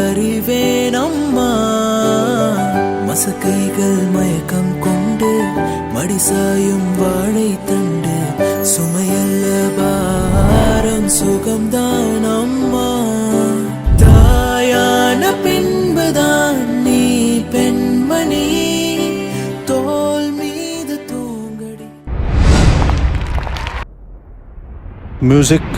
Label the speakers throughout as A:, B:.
A: அறிவேன் அம்மா. மசக்கைகள் மயக்கம் கொண்டு மடிசாயும் வாழை தண்டு சுமையல்ல பாரம் சுகம்தான் அம்மா. தாயான பின்புதான் நீ பெண்மணி தோல் மீது தூங்கடி.
B: மியூசிக்.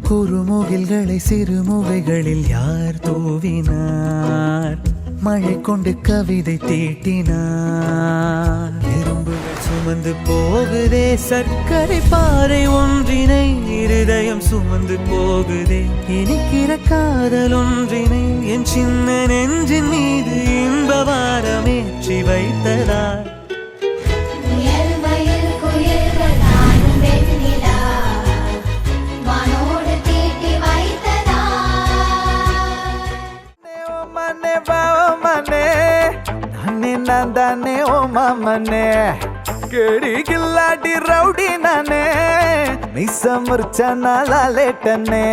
A: குறுமுகில்களை சிறுமுகைகளில் யார் தூவினார்? மழை கொண்டு கவிதை தீட்டினார். எறும்புகள் சுமந்து போகுதே சர்க்கரை பாறை ஒன்றினை, இருதயம் சுமந்து போகுதே இனிக்கிற காதல் ஒன்றினை. என் சின்ன நெஞ்சின் மீது இன்ப வாரமேற்றி வைத்ததார்.
C: நானே ஓ மாமனே கேடி கில்லாடி ரவுடி நானே மிஸ் முறிச்ச நாளா லேட்டனே.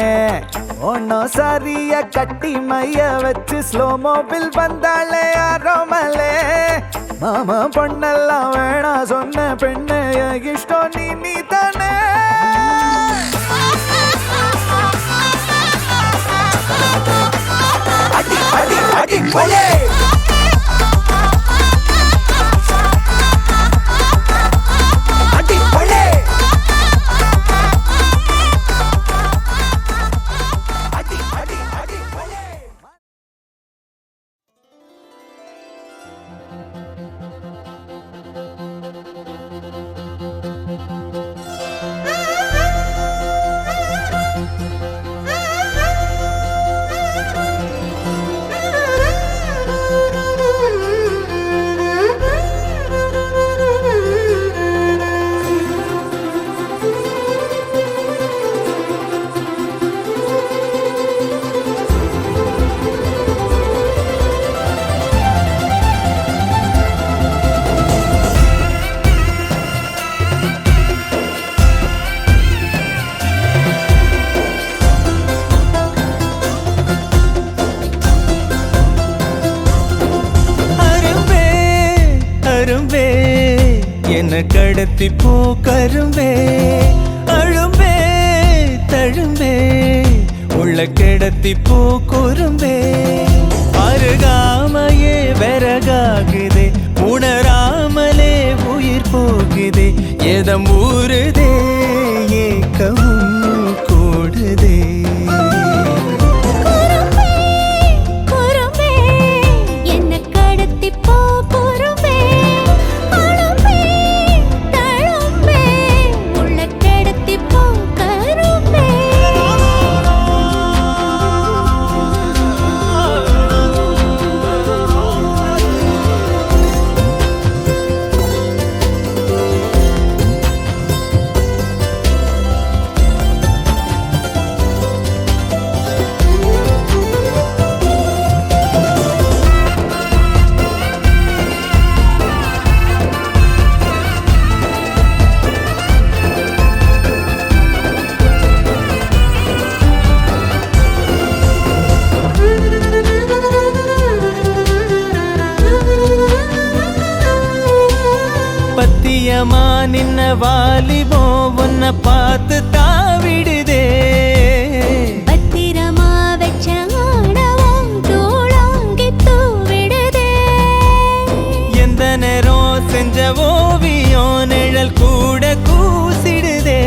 C: ஒன்னும் சாரிய கட்டி மைய வச்சு ஸ்லோ மோபில் வந்தாளே ஆரோமலே. மாமா பொண்ணெல்லாம் வேணா சொன்ன பெண்ணு இஷ்டம் நீ தானே. அடி அடி அடி போலே
A: கடத்தி போ கரும்பே அழும்பே தழும்பே உள்ள கிடத்தி போ குறும்பே. அருகாமையே விறகாகுதே உணராமலே உயிர் போகுதே. எதம் ஊறுதே ஏக்கமும் கூடுதே. பத்தியமா நின்ன வாலிபோ உன்னை பார்த்து தாவிடுதே.
D: பத்திரமா வச்ச ஆடவும் தூளாங்கி தூவிடுதே.
A: எந்த நேரம் செஞ்ச ஓவியம் நிழல் கூட கூசிடுதே.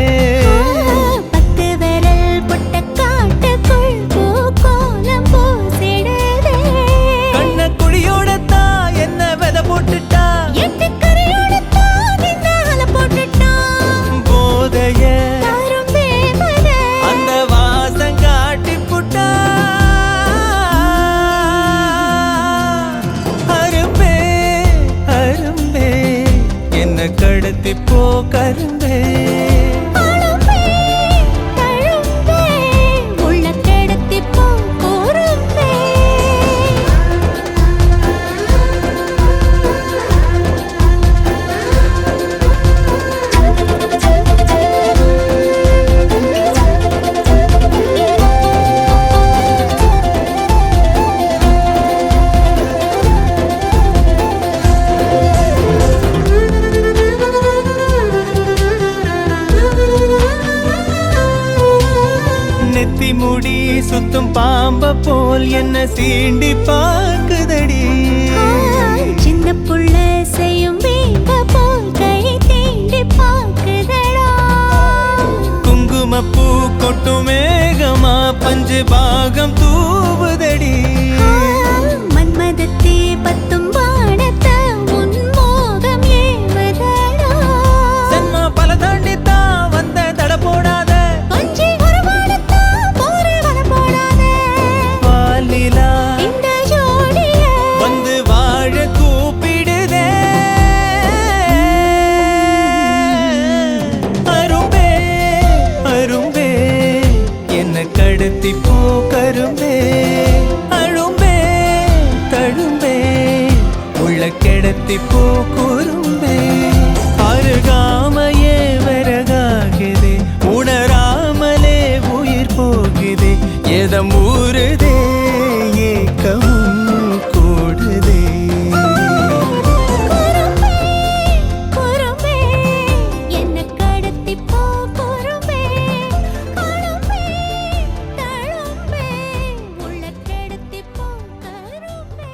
D: பத்து விரல் புட்ட காட்டுக்குள் பூ கோலம் பூசிடுதே.
A: கண்ண குடியோட தாய பாம்ப போல் என்ன சீண்டி பார்க்குதடி.
D: சின்ன புள்ள செய்யும் வீம்ப போல் கை தீண்டி பார்க்குதடா.
A: குங்குமப்பூ கொட்டும் மேகமா பஞ்சு பாகம் தூவுதடி.
D: மன்மதத்தே பத்தும் வானத்த உன் மோகம் ஏவதடா.
A: சன்மா பல தாண்டித்தான் வந்த தட போடாத
D: கொஞ்சி ஒரு வானத்தா போரே வர போடாத.
A: பாலிலா
D: இந்த ஜோடிய
A: வந்து வாழ கூப்பிடுதே. அரும்பே அரும்பே என்ன கடத்தி போ கரும்பே. அழும்பே தழும்பே உள்ள கிடத்தி போ குறும்பே. அருகாமையே வரகாகுதே உணராமலே உயிர் போகுதே. எதம் ஊறுதே ஏக்கமும் கூடுதே.
D: குறும்பே குறும்பே என்ன கடத்தி போ குறும்பே. குறும்பே தழும்பே உள்ள கடத்தி போ கரும்பே.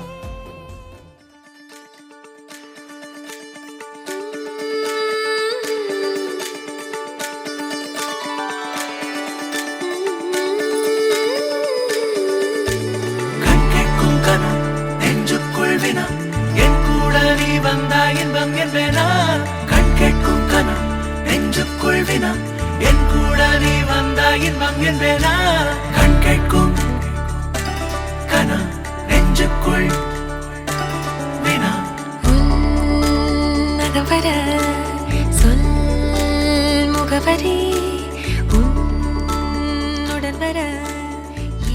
A: கண் கேட்கும் கனம் நெஞ்சுக்குள் வினா என் கூட நீ வந்தா இன்பம் என்பேனா. கண் கேட்கும் கனம் நெஞ்சுக்குள் வினா என் கூட நீ வந்தா இன்பம் என்பேனா. கண் கேட்கும் கனம் நெஞ்சுக்குள் வினா.
D: உன்னகவர சொல் முகவரி உன்னுடன் வர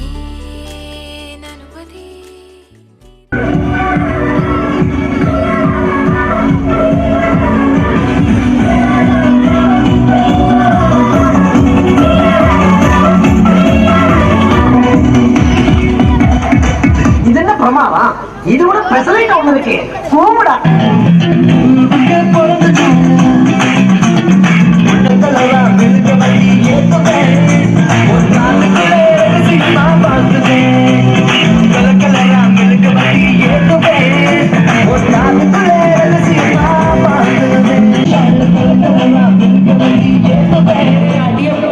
D: ஏன் அனுமதி.
E: இது என்ன பிரமாதம்? இது கூட ஸ்பெஷலைட் ஒண்ணு இருக்கு. கூமுடா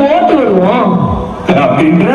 E: போட்டு விடுவோம் அப்படின்ற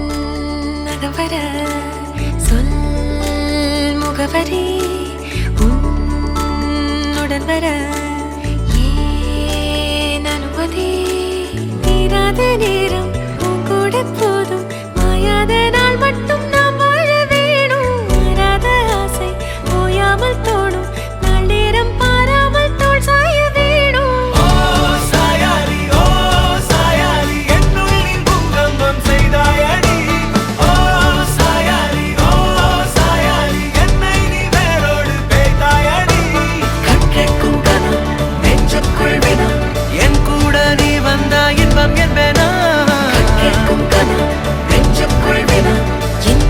D: உன்னகவர சொல் முகவரி உன்னுடன் வர ஏன் அனுமதி. தீராத நேரம் உன் கூட போதும் மாயாத நாள் மட்டும் நாம் வாழ வேணும். மாறாத ஆசை ஓயாமல் தோணும் நாள் நேரம் பாராமல் தோள் சாய வேணும்.
A: ஓ சாயாரி என்னுள் நீ பூகம்பம் செய்தாயடி. ஓ சாயாரி என்னை நீ வேரோடு பேய்த்தாயடி. கண் கேட்கும் கனம் நெஞ்சுக்குள் வினா என் கூட நீ வந்தா இன்பம் என்பேனா. கண் கேட்கும் கனம் நெஞ்சுக்குள் வினா என்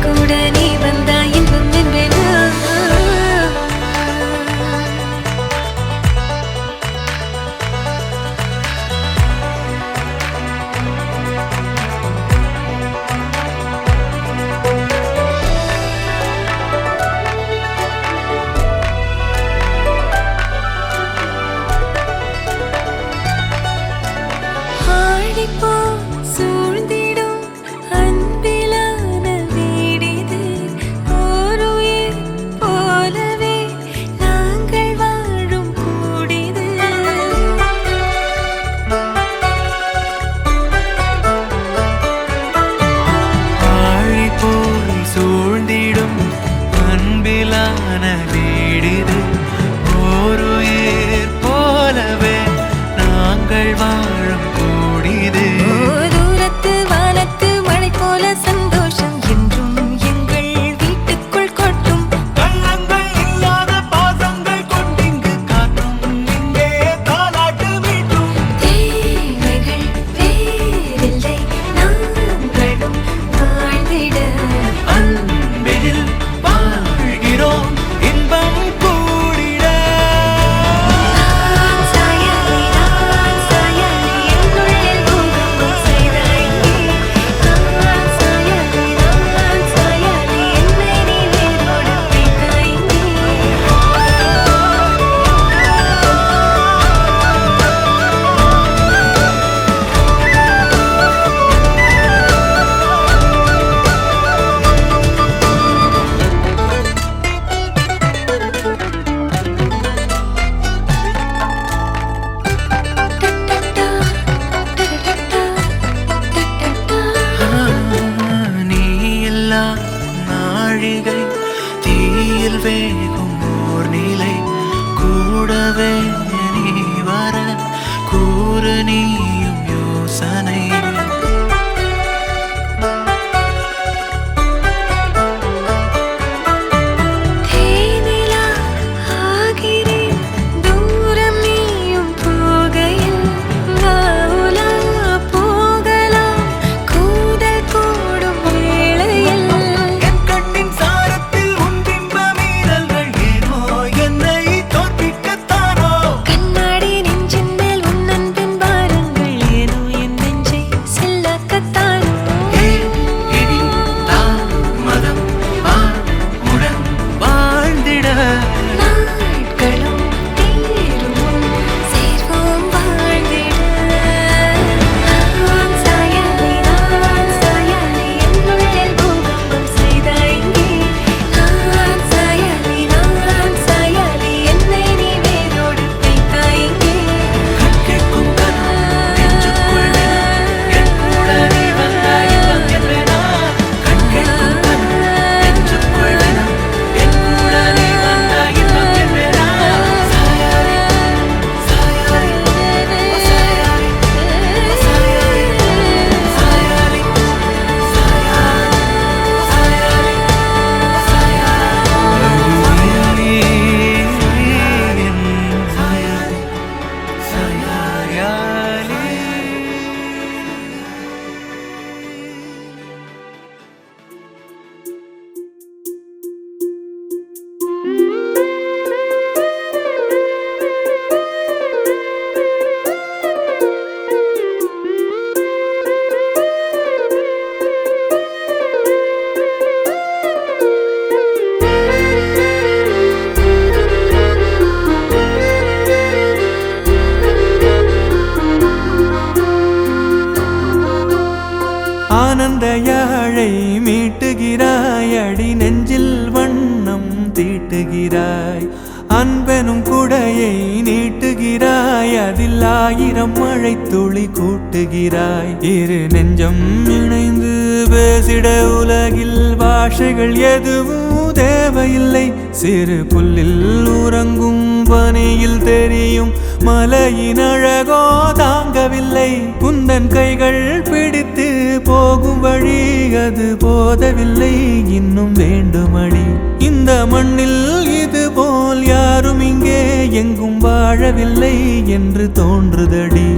A: குடையை நீட்டுகிறாய், அதில் 1000 மழை துளி கூட்டுகிறாய். இரு நெஞ்சம் இணைந்து பேசிட உலகில் பாஷைகள் எதுவும் தேவையில்லை. சிறு புல்லில் உறங்கும் பனியில் தெரியும் மலையின் அழகோ தாங்கவில்லை. குந்தன் கைகள் பிடித்து போகும் வழி அது போதவில்லை, இன்னும் வேண்டுமடி. இந்த மண்ணில் இது போல் யாரும் இங்கே எங்கும் வாழவில்லை என்று தோன்றுதடி.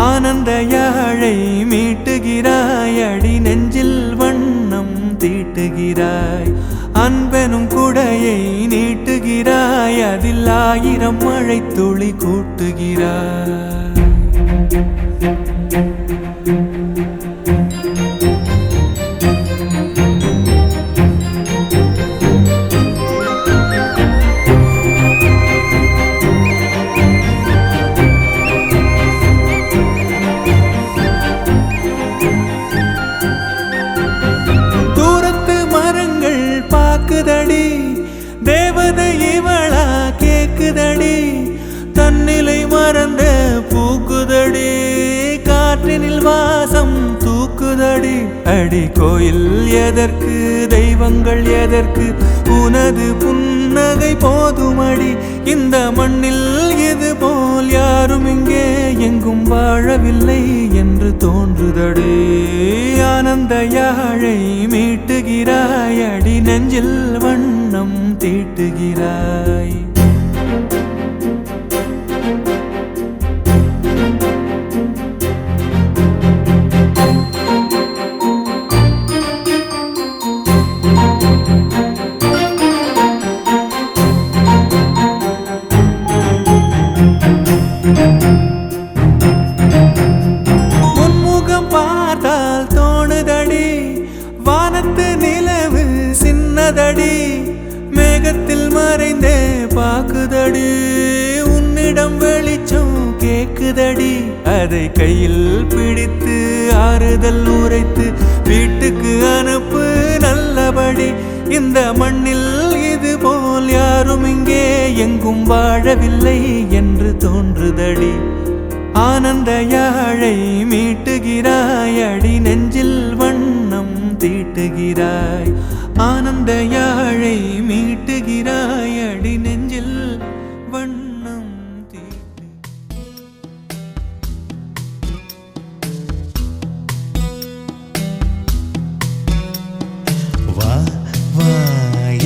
A: ஆனந்த யாழை மீட்டுகிறாய், அடி நெஞ்சில் வண்ணம் தீட்டுகிறாய். அன்பெனும் குடையை நீட்டுகிறாய், அதில் 1000 மழை துளி கூட்டுகிறாய். பாக்குதடி தேவதை இவளா கேக்குதடி, தன்னிலை மறந்த பூக்குதடி, காற்றினில் வாசம் தூக்குதடி. அடி கோயில் எதற்கு, தெய்வங்கள் எதற்கு, உனது புன்னகை போதுமடி. இந்த மண்ணில் இது போல் யாரும் இங்கே எங்கும் வாழவில்லை என்று தோன்றுதடி. ஆனந்த யாழை மீட்டுகிறாய், அடி நெஞ்சில் வண்ணம் தீட்டுகிறாய். உன்முகம் பார்த்தால் தோணுதடி, வானத்து நிலவு சின்னதடி, மேகத்தில் மறைந்தே பாக்குதடி. உன்னிடம் வெளிச்சம் கேக்குதடி, அதை கையில் பிடித்து ஆறுதல் உரைத்து வீட்டுக்கு அனுப்பு நல்லபடி. இந்த மண்ணில் இது போல் யாரும் இங்கே எங்கும் வாழவில்லை என்று தோன்றுதடி. ஆனந்த யாழை மீட்டுகிறாய், அடி நெஞ்சில் வண்ணம் தீட்டுகிறாய். ஆனந்த யாழை மீட்டுகிறாய், அடி நெஞ்சில் வண்ணம் தீட்டு.
C: வா வா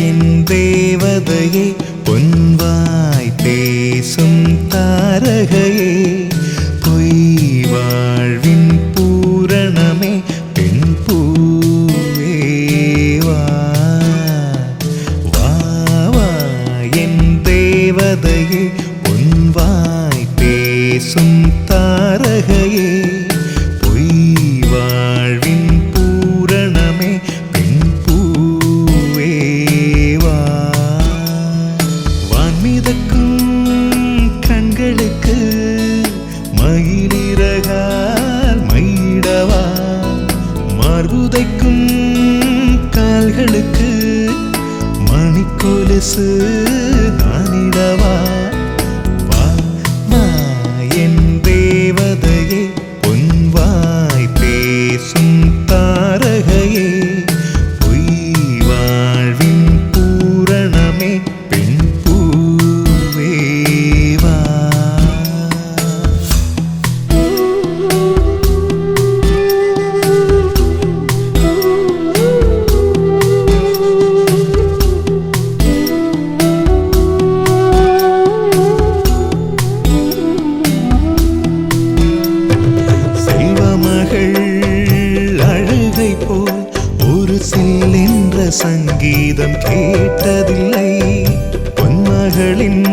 C: என் தேவதையே, பொன்வாய் பேசும் தாரகையே, பொய் வாழ்வின் பூரணமே, பெண் பூவே வா. வா வா என் தேவதையே, பொன்வாய் பேசும் தாரகையே, பொய் வாழ்வின் பூரணமே, பெண் பூவே வா. வான்மிதக்கும் கண்களுக்கு மயிலிறகால் மயிடவா, மார்புதைக்கும் கால்களுக்கு மணிக்கொலுசு நானிடவா. வா வா என் தேவதையே, பொன்வாய் பேசும் தாரகையே, பொய் வாழ்வின் பூரணமே, பெண் பூவே வா. செல்வமகள் அழுகை போல் ஒரு சில்லென்ற சங்கீதம் கேட்டதில்லை. பொன்மகளின்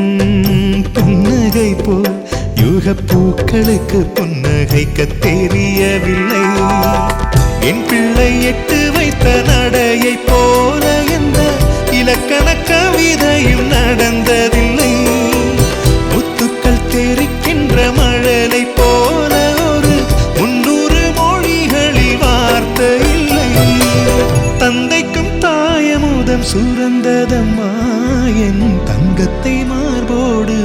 C: புன்னகை போல் யுகப்பூக்களுக்கு புன்னகைக்க தெரியவில்லை. என் பிள்ளை எட்டு வைத்த நடையை போல எந்த இலக்கண கவிதையும் நடந்ததில்லை. முத்துக்கள் தெரிக்கின்ற மழலை போல ஒரு 300 மொழிகளில் வார்த்தை இல்லை. தந்தைக்கும் தாயமுதம் சுரந்ததம்மா, என் தங்கத்தை மார்போடு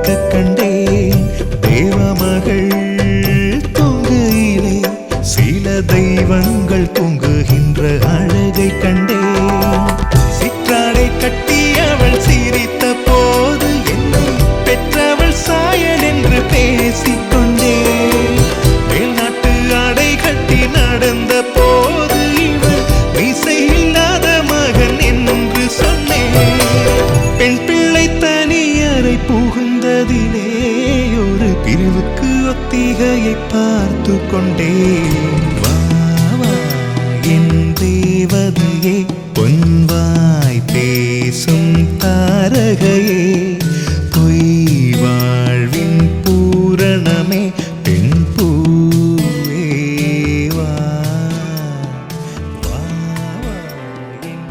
C: பூக்க கண்டேன் தேவமகள் தூங்குயிலே சில தெய்வங்கள் தூங்குகின்ற அழகை கண்டேன் சிற்றாடை கட்டி அவள் சிரித்த போது என்னை பெற்றவள் சாயல் என்று பேசிக்கொண்டேன் மேல்நாட்டு ஆடை கட்டி நடந்த போது இவள் மீசை இல்லாத மகன் என்று சொன்னேன் பெண் பிள்ளை தனியறை புகுந்ததிலே ஒரு பிரிவுக்கு ஒத்திகையை பார்த்து கொண்டேன் வா வா என் தேவதையே பொன்வாய் பேசும் தாரகையே பொய் வாழ்வின் பூரணமே பெண் பூவே வா வா வா என்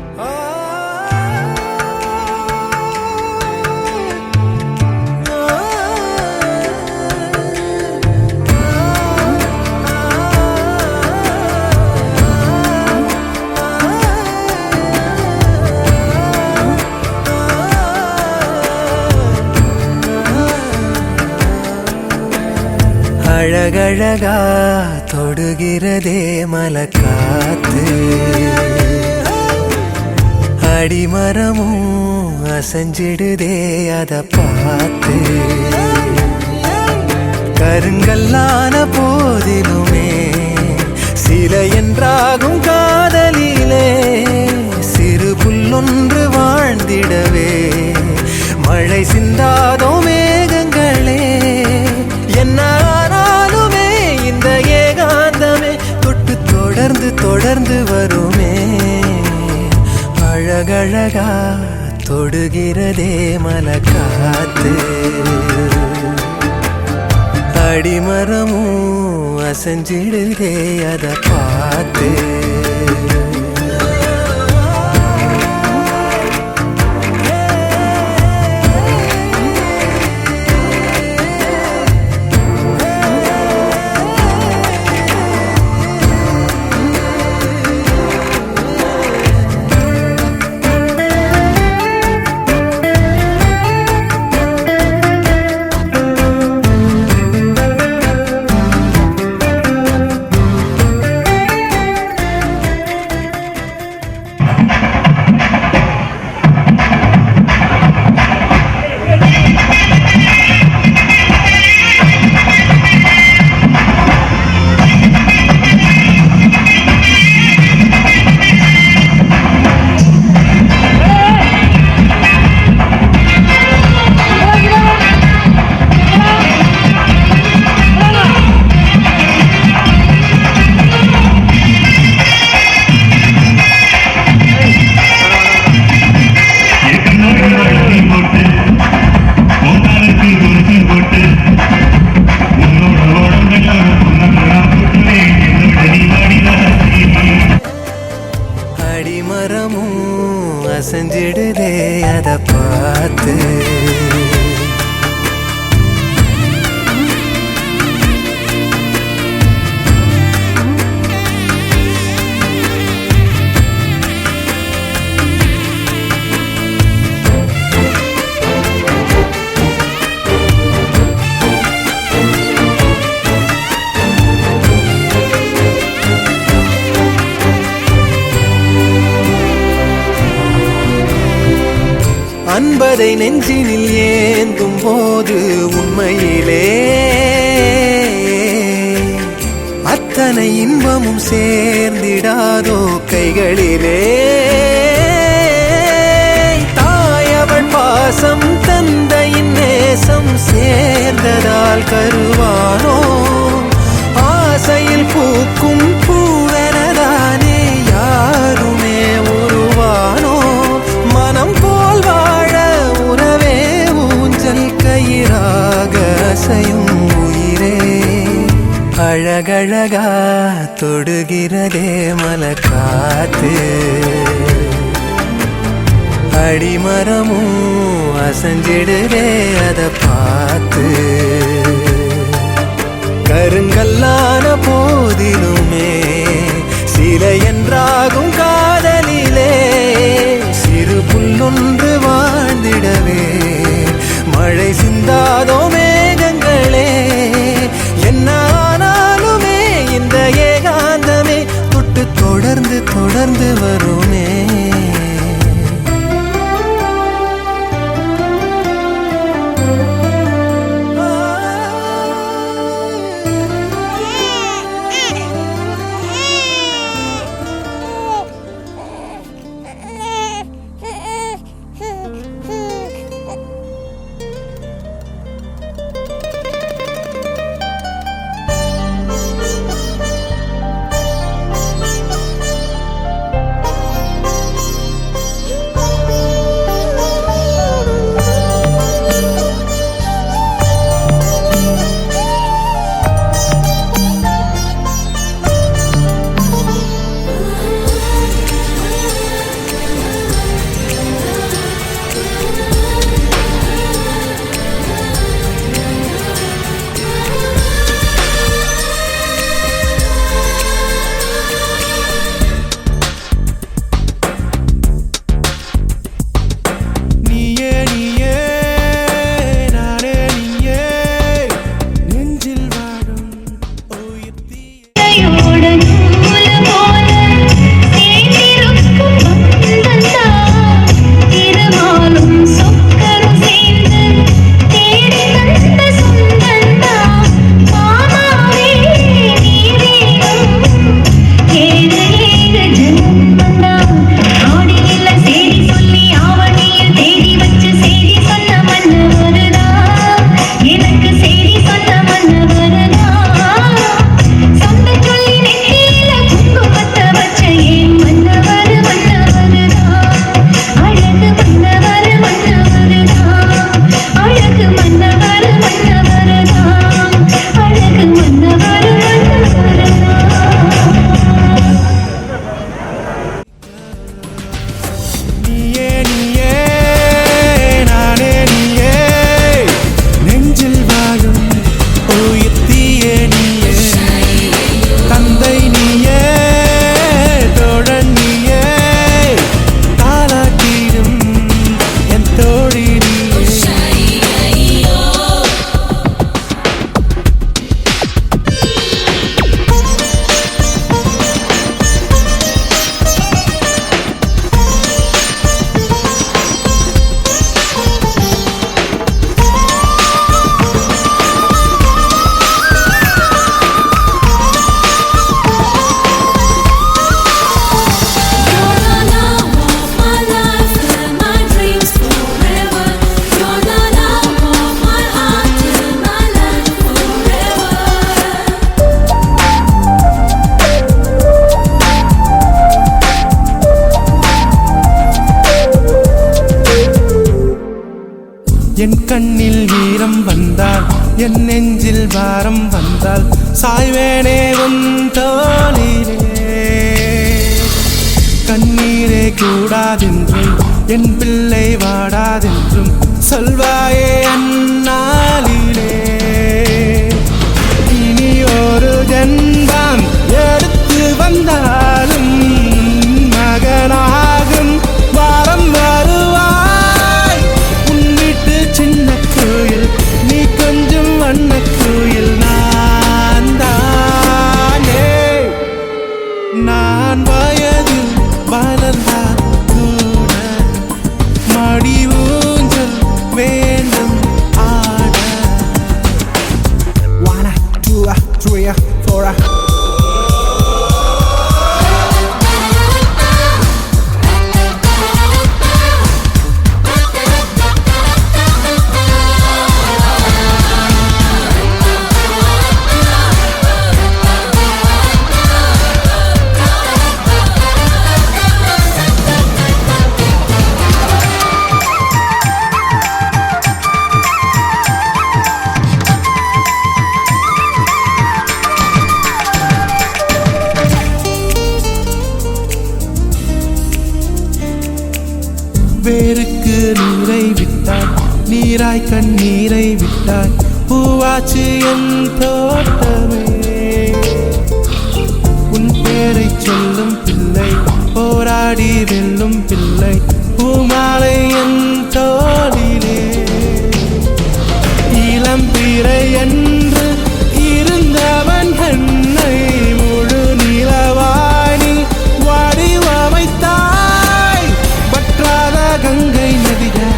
A: அழகழகா தொடுகிறதே மலக்காத்து அடிமரமும் அசைஞ்சிடுதே அத பார்த்து கருங்கல்லான போதிலுமே சில என்றாகும் காதலிலே சிறு புல்லொன்று வாழ்ந்திடவே மழை சிந்தாதோ மேகங்களே என்ன ஆனாலுமே இந்த ஏகாந்தமே தொட்டு தொடர்ந்து தொடர்ந்து வருமே அழகழகா தொடுகிறதே மலக்காத்து அடிமரமும் அசைஞ்சிடுதே அத பார்த்து அடிமரமும் அசைஞ்சிடுதே அத பார்த்து அன்பதை நெஞ்சினில் ஏந்தும் போது உண்மையிலே அத்தனை இன்பமும் சேர்ந்திடாதோ கைகளிலே தாயவள் பாசம் தந்தையின் நேசம் சேர்ந்ததால் கருவானோ ஆசையில் பூக்கும் பூவெனதானே யாருமே உருவானோ மனம் போல் வாழ உறவே ஊஞ்சல் கயிறாக அசையும் உயிரே அழகழகா தொடுகிறதே மலக்காத்து அடிமரமும் அசைஞ்சிடுதே அத பார்த்து கருங்கல்லான போதிலுமே சில என்றாகும் காதலிலே சிறு புல்லொன்று வாழ்ந்திடவே மழை சிந்தாதோ
C: கண்ணில் வீரம் வந்தால் என் நெஞ்சில் பாரம் வந்தால் சாய்வேனே உன் தோளிலே கண்ணீரே கூடாதென்றும் என் பிள்ளை வாடாதென்றும் சொல்வாயே அந்நாளிலே இனி ஒரு ஜென்மம் எடுத்து வந்தாலும் மகனாகும் வாரம் வருவாய் உன் வீட்டு சின்ன கோயில் நீ கொஞ்சம் வண்ண கோயில் நான் தானே நான் வயதில் வளர்ந்தால் கூட மடி ஊஞ்சல் வேண்டும் ஆட 1 2 3 4 வேருக்கு நீரை விட்டாய் நீராய் கண்ணீரை விட்டாய் பூவாச்சு என் தோட்டமே உன் பேரை சொல்லும் பிள்ளை போராடி வெல்லும் பிள்ளை பூமாலை என் தோளிலே இளம் பிறை என்று இருந்தவன் என்னை முழு நிலவாணி வடிவமைத்தாய் வற்றாத கங்கை நதியா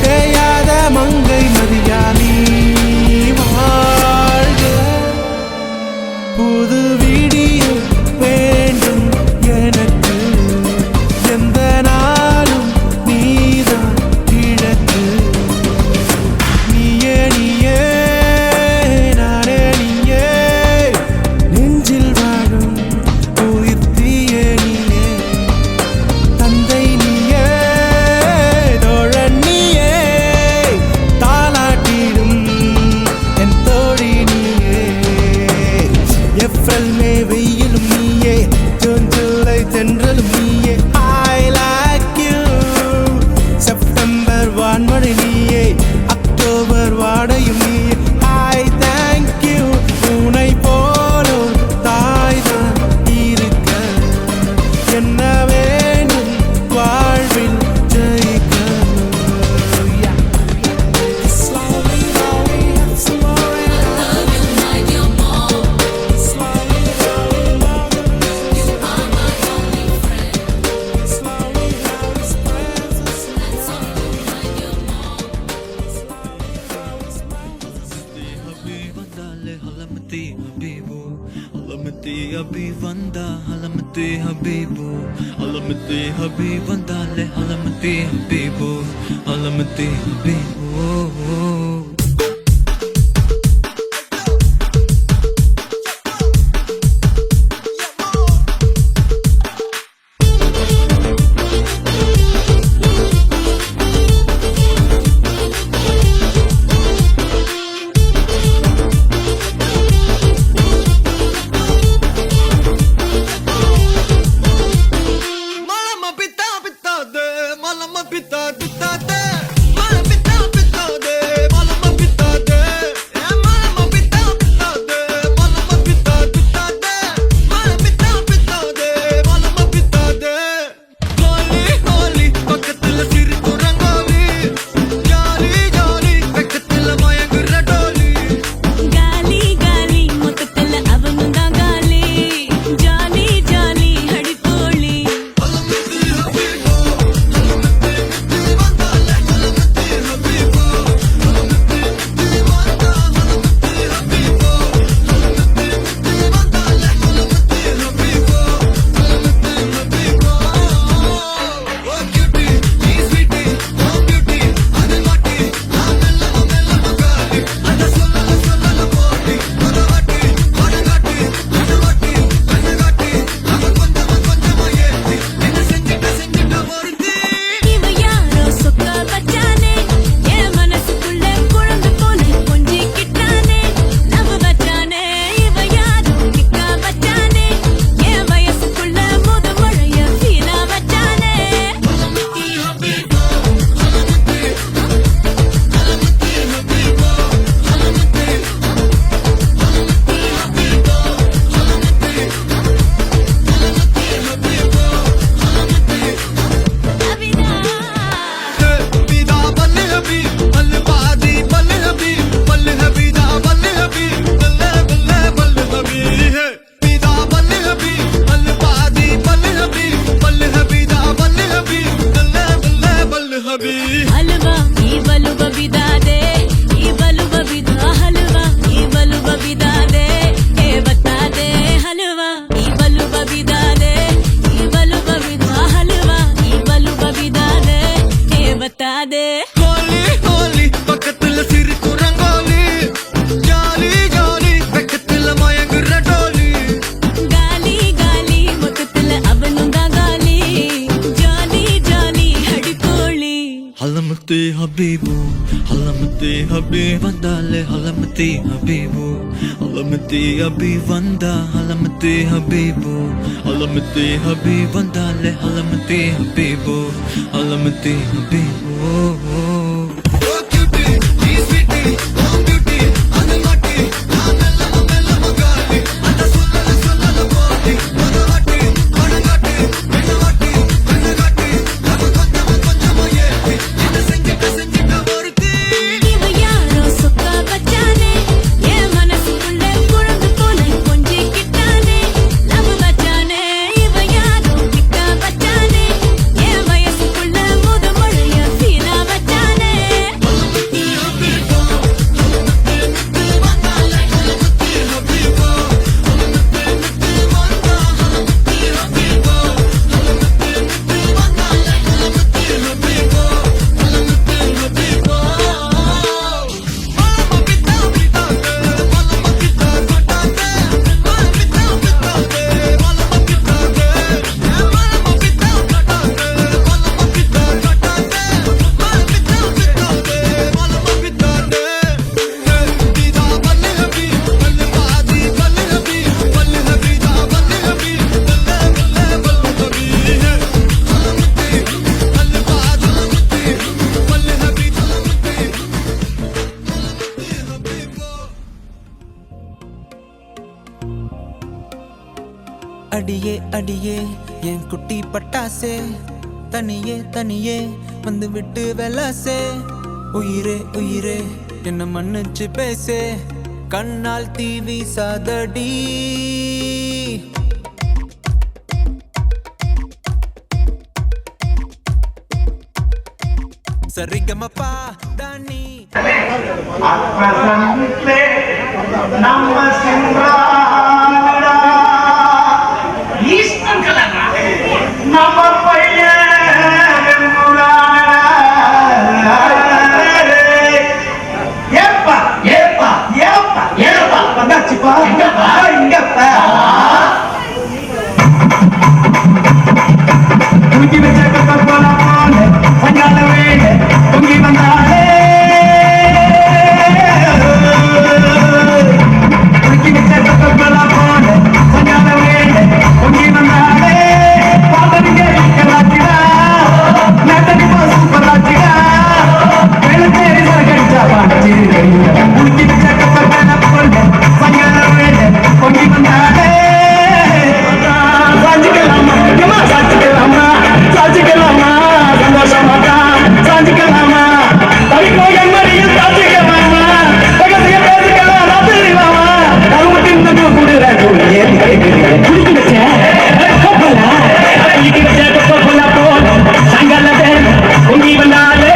C: தேயாத மங்கை நதியா நீ வாழ்க புது விடியும் வேண்டும் எனக்கு எந்த நாளும் நீதான் கிழக்கு நீயே நீயே நானே நீயே நெஞ்சில் வாழும் உயிர் தீயே நீயே தந்தை நீயே தோழன் நீயே தாலாட்டிடும் என் தோழி நீயே ஏப்ரல் மே வெயிலும் நீயே ஜூன் ஜூலை தென்றலும் நீயே I like you செப்டம்பர் வான்மழை நீயே அக்டோபர் வாடையும் நீயே I thank you உனை போலும் தாய்தான் இருக்க என்ன வேண்டும் வாழ்வில் ஜெயிக்க Yeah. Slowly, slowly, slowly.
A: Halamati Habibu, Halamati Habibandale, Halamati Habibu, Halamati Habibu. Malama pita pita de, malama pita pita de, malama pita pita de. habibu halamati habi vandale halamati habibu halamati habi vanda halamati habibu halamati habi vandale halamati habibu halamati habibu
F: அடியே அடியே என் குட்டி பட்டாசே தனியே தனியே வந்து விட்டு வெலாசே உயிரே உயிரே என்ன மன்னிச்சு பேசே கண்ணால் தீவி சாதடி சரிகமப்பா தானி
E: நம்ம சென்றாடா ஈஸ்டன் கலரா நம்ம பையன் ஏப்பா ஏப்பா ஏப்பா ஏப்பா வந்தாச்சுப்பா இங்கப்பா இங்கப்பா தூக்கி வச்ச போல பஞ்சால வேடு பொங்கி வந்தாலே தூக்கி வச்ச போல பஞ்சால வேடு பொங்கி வந்தாலே பாதரிங்க கலாச்சிடா நாட்டடி சூப்பர் ஆச்சிடா வெளுத்தேரி சரக்கடிச்சா பாண்டி தூக்கி வச்ச போல பஞ்சால வேடு பொங்கி வந்தாலே சாஞ்சிக்கலாமா சாஞ்சிக்கலாமா சாஞ்சிக்கலாமா சந்தோஷமாக்கா சாஞ்சிக்கலாமா தவிக்கோ எம்மடியில் சாஞ்சிக்கலாமா பக்கத்துக்கு பேசிக்கலாம் ராத்திரிலாமா கருமட்டி இந்த கூடுற ஏன் குடிக்க வச்சேன் குடிக்க வச்ச கொப்ப போல சாயங்கால பொங்கி வந்தாலே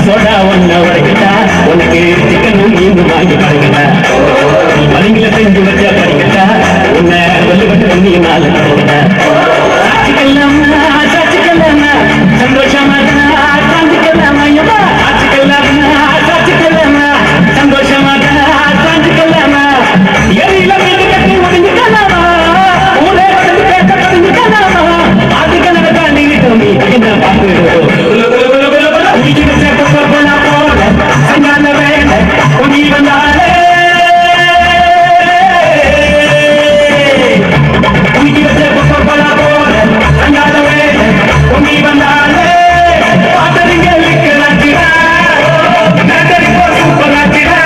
E: சோடா ஒன்ன உடைக்கிட்டா உனக்கு சிக்கனும் மீன் வாங்கி படைக்கிட்டா மலைங்கள செஞ்சு வச்சா படிக்கட்டா உன்னை வெள்ளுபட்டு பண்ணி நாலு சாட்சிக்கல்லாமா சாட்சிக்கல்லாமா சந்தோஷமா சாஞ்சிக்கல்லாமா சாட்சிக்கல்லாமா சாட்சிக்கல்லாமா சந்தோஷமா சாஞ்சிக்கல்லாமா எரியில வீட்டு கட்டி முடிஞ்சுக்கலாமா ஊரே வந்து கேட்ட முடிஞ்சுக்கலாமா அதுக்கு தாண்டி நீ என்ன பார்த்து சங்கால வேலை பொங்கி வந்தாலே பொங்கி வச்ச போல சங்கால வேலை பொங்கி வந்தாலே பாத்தறிங்க விற்கிறாச்சிடா நகரி சூப்பர் ஆச்சிடா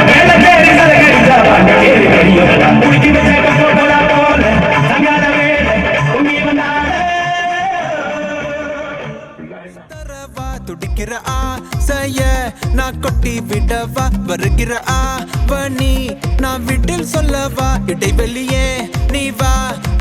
E: வேலை தேடி சரகரிச்சா பாண்டி தேடி வெளியோடா பொங்கி வச்ச போல சங்கால வேலை பொங்கி வந்தாலே
F: துடிக்கிற ஆசைய நான் கொட்டி விடவா வருகிற ஆவணி நான் வீட்டில் சொல்லவா இடைவெளியே நீ வா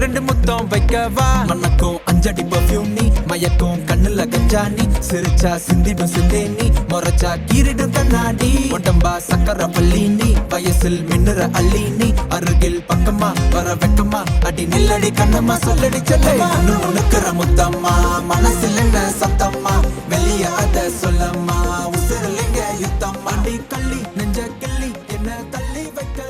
F: ரெண்டு முத்தம் வைக்கவா மனக்கும் அஞ்சடி பர்ஃபியூம் நீ மயக்கும் கண்ணுல கஞ்சாணி சிரிச்சா சிந்திடும் சிந்தேனி முறைச்சா கீரிடும் கண்ணாடி உடம்பா சக்கர பள்ளி நீ வயசில் மின்னுற அள்ளி நீ அருகில் பக்கமா வர வெக்கமா அடி நில்லடி கண்ணம்மா சொல்லடி செல்லம்மா உனக்குற முத்தம்மா மனசில் என்ன சத்தம்மா வெளிய அத சொல்லம்மா உசிரலிங்க யுத்தம் அடி கள்ளி நெஞ்ச கிள்ளி என்ன தள்ளி வைக்க